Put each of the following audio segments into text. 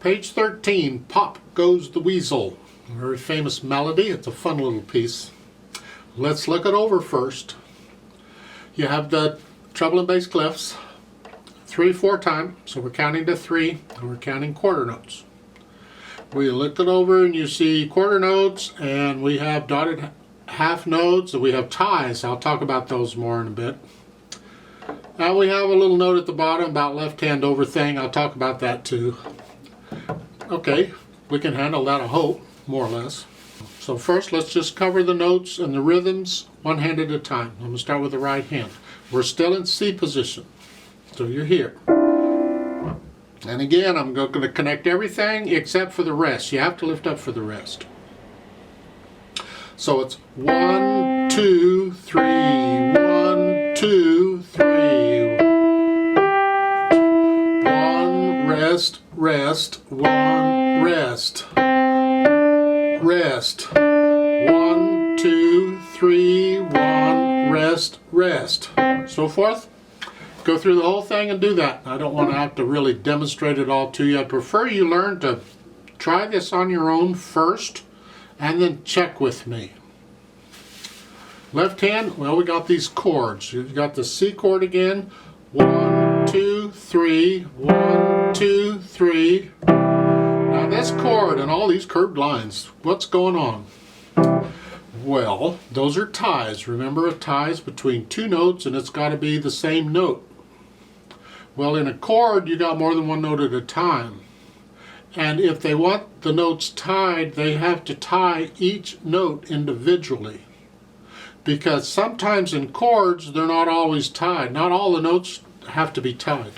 Page 13, Pop Goes the Weasel. A very famous melody. It's a fun little piece. Let's look it over first. You have the treble and bass clefs, 3/4 time, so we're counting to 3, and we're counting quarter notes. We looked it over and you see quarter notes, and we have dotted half notes, and we have ties. I'll talk about those more in a bit. Now we have a little note at the bottom about left hand over thing. I'll talk about that too. Okay, we can handle that, I hope, more or less. So first, let's just cover the notes and the rhythms one hand at a time. I'm going to start with the right hand. We're still in C position, so you're here. And again, I'm going to connect everything except for the rest. You have to lift up for the rest. So it's 1, 2, 3, 1, 2, 3. 1, rest, rest, 1, rest. Rest. 1, 2, 3, 1, rest, rest. So forth. Go through the whole thing and do that. I don't want to have to really demonstrate it all to you. I prefer you learn to try this on your own first and then check with me. Left hand, well, we got these chords. You've got the C chord again. 1, 2, 3, 1, 2, 3. Now this chord and all these curved lines, what's going on? Well, those are ties. Remember, a tie is between two notes and it's got to be the same note. Well, in a chord, you got more than one note at a time. And if they want the notes tied, they have to tie each note individually. Because sometimes in chords, they're not always tied. Not all the notes have to be tied.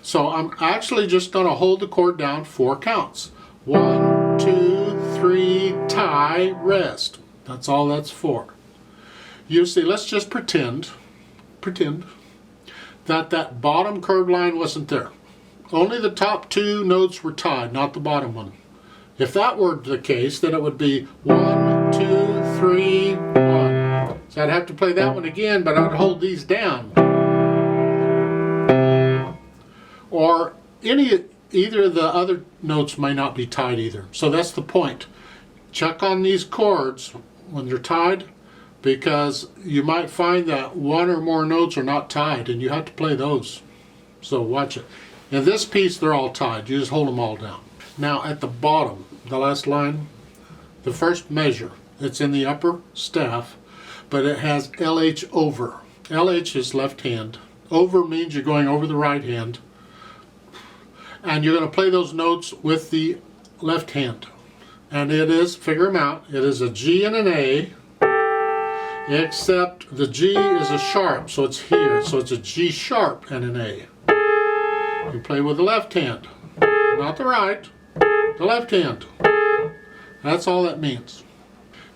So I'm actually just going to hold the chord down 4 counts. 1, 2, 3, tie, rest. That's all that's for. You see, let's just pretend that bottom curved line wasn't there. Only the top 2 notes were tied, not the bottom one. If that were the case, then it would be 1, 2, 3, 1. So I'd have to play that one again, but I'd hold these down. Or either of the other notes may not be tied either. So that's the point. Check on these chords when they're tied, because you might find that one or more notes are not tied, and you have to play those. So watch it. In this piece, they're all tied. You just hold them all down. Now at the bottom, the last line, the first measure, it's in the upper staff, but it has LH over. LH is left hand. Over means you're going over the right hand. And you're going to play those notes with the left hand. And it is, figure them out, it is a G and an A, except the G is a sharp, so it's here. So it's a G sharp and an A. You play with the left hand, not the right, the left hand. That's all that means.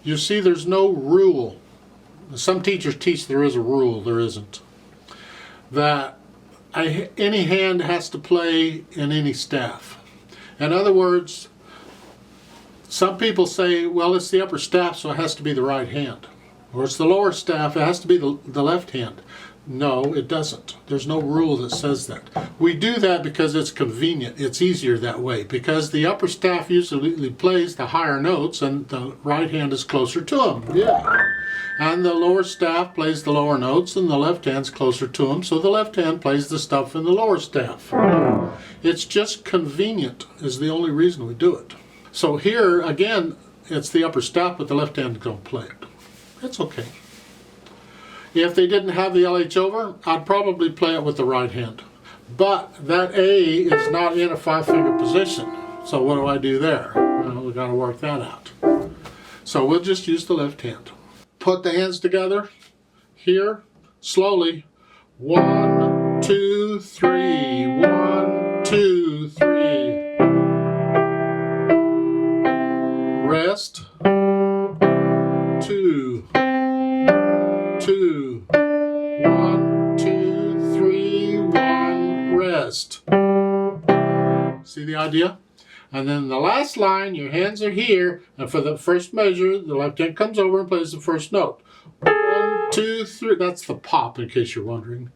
You see, there's no rule. Some teachers teach there is a rule. There isn't. That any hand has to play in any staff. In other words, some people say, well, it's the upper staff, so it has to be the right hand. Or it's the lower staff, it has to be the left hand. No, it doesn't. There's no rule that says that. We do that because it's convenient. It's easier that way, because the upper staff usually plays the higher notes and the right hand is closer to them. Yeah. And the lower staff plays the lower notes and the left hand's closer to them, so the left hand plays the stuff in the lower staff. It's just convenient is the only reason we do it. So here, again, it's the upper staff, but the left hand is going to play it. It's okay. If they didn't have the LH over, I'd probably play it with the right hand. But that A is not in a 5-finger position. So what do I do there? Well, we've got to work that out. So we'll just use the left hand. Put the hands together here, slowly. 1, 2, 3, 1, 2, 3. Rest. 2, 2, 1, 2, 3, 1, rest. See the idea? And then the last line, your hands are here, and for the first measure, the left hand comes over and plays the first note. 1, 2, 3, that's the pop in case you're wondering.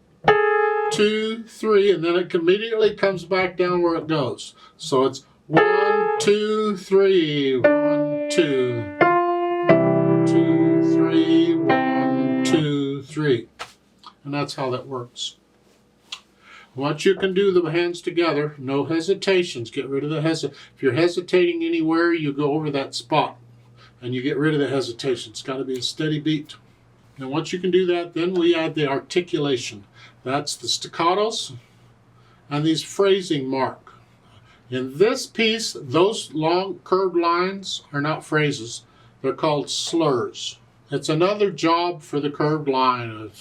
2, 3, and then it immediately comes back down where it goes. So it's 1, 2, 3, 1, 2, 2, 3, 1, 2, 3. And that's how that works. Once you can do the hands together, no hesitations. Get rid of the hesitation. If you're hesitating anywhere, you go over that spot and you get rid of the hesitation. It's got to be a steady beat. And once you can do that, then we add the articulation. That's the staccatos and these phrasing mark. In this piece, those long curved lines are not phrases. They're called slurs. It's another job for the curved line.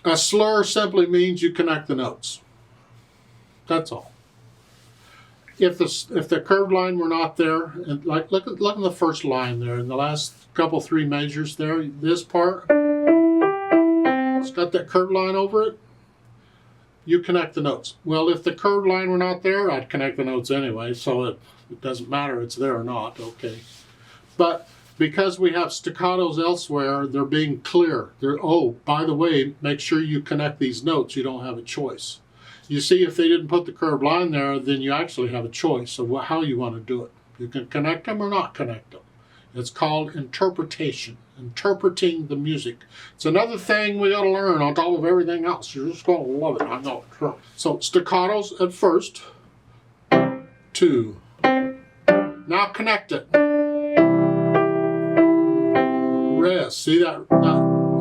A slur simply means you connect the notes. That's all. If the curved line were not there, and look at the first line there, in the last couple 3 measures there, this part, it's got that curved line over it, you connect the notes. Well, if the curved line were not there, I'd connect the notes anyway, so it doesn't matter it's there or not, okay. But because we have staccatos elsewhere, they're being clear. Oh, by the way, make sure you connect these notes. You don't have a choice. You see, if they didn't put the curved line there, then you actually have a choice of how you want to do it. You can connect them or not connect them. It's called interpretation, interpreting the music. It's another thing we got to learn on top of everything else. You're just going to love it, I know. So staccatos at first, 2. Now connect it. Rest. See that?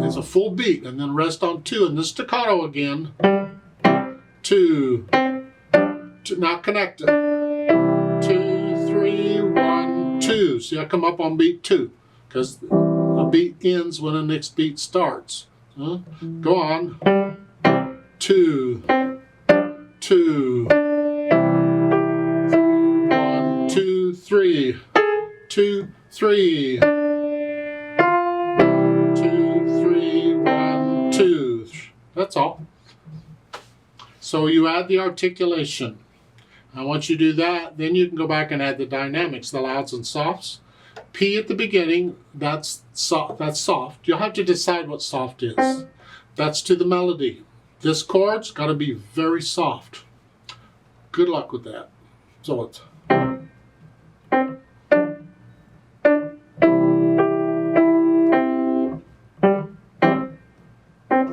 It's a full beat, and then rest on 2, and then staccato again. 2. Now connect it. 2, 3, 1, 2. See, I come up on beat 2 because a beat ends when the next beat starts. Go on. 2, 2, 1, 2, 3, 2, 3. 2. That's all. So you add the articulation. And once you do that, then you can go back and add the dynamics, the louds and softs. P at the beginning, that's soft. You'll have to decide what soft is. That's to the melody. This chord's got to be very soft. Good luck with that. So it's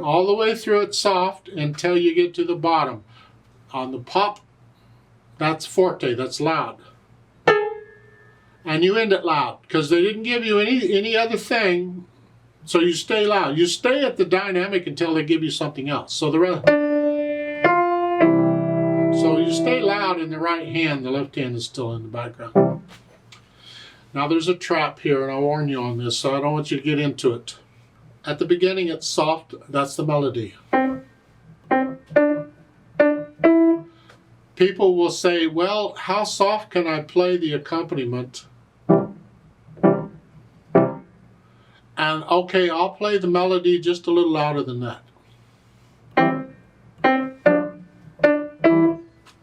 all the way through it soft until you get to the bottom. On the pop, that's forte, that's loud. And you end it loud because they didn't give you any other thing, so you stay loud. You stay at the dynamic until they give you something else. So you stay loud in the right hand, the left hand is still in the background. Now there's a trap here, and I'll warn you on this, so I don't want you to get into it. At the beginning it's soft, that's the melody. People will say, well, how soft can I play the accompaniment? And okay, I'll play the melody just a little louder than that.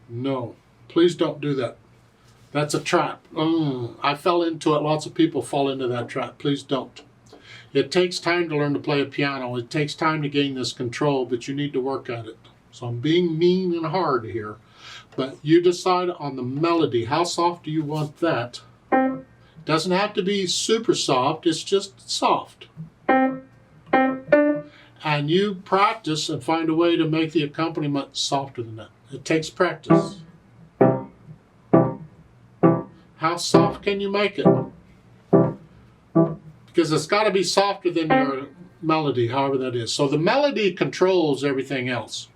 No, please don't do that. That's a trap. I fell into it. Lots of people fall into that trap. Please don't. It takes time to learn to play a piano. It takes time to gain this control, but you need to work at it. So I'm being mean and hard here. But you decide on the melody. How soft do you want that? Doesn't have to be super soft. It's just soft. And you practice and find a way to make the accompaniment softer than that. It takes practice. How soft can you make it? Because it's got to be softer than your melody, however that is. So the melody controls everything else.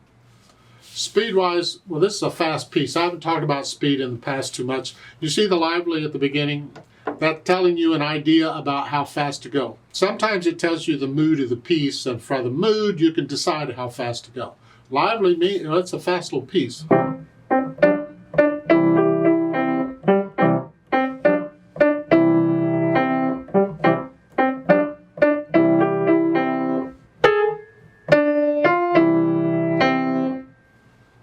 Speed-wise, well, this is a fast piece. I haven't talked about speed in the past too much. You see the lively at the beginning? That's telling you an idea about how fast to go. Sometimes it tells you the mood of the piece, and for the mood, you can decide how fast to go. Lively, it's a fast little piece.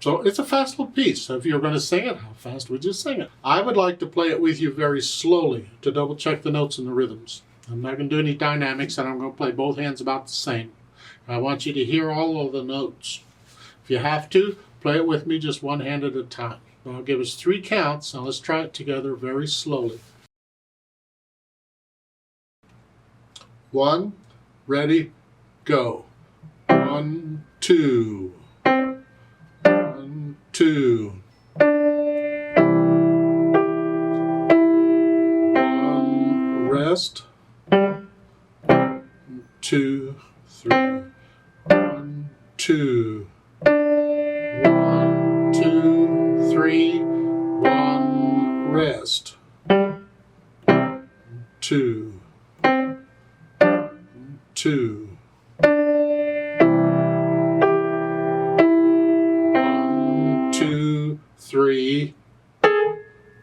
So it's a fast little piece. So if you're going to sing it, how fast would you sing it? I would like to play it with you very slowly to double check the notes and the rhythms. I'm not going to do any dynamics, and I'm going to play both hands about the same. I want you to hear all of the notes. If you have to, play it with me just one hand at a time. I'll give us 3 counts. Now let's try it together very slowly. 1, ready, go. 1, 2. 1, 2. 1, rest. 2, 3. 1, 2. 1, 2, 3. 1, rest. 2. 2. 1, 2, 3.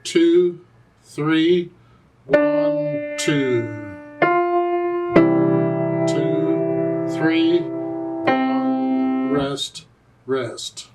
2, 3. 1, 2. 2, 3. 1, rest, rest.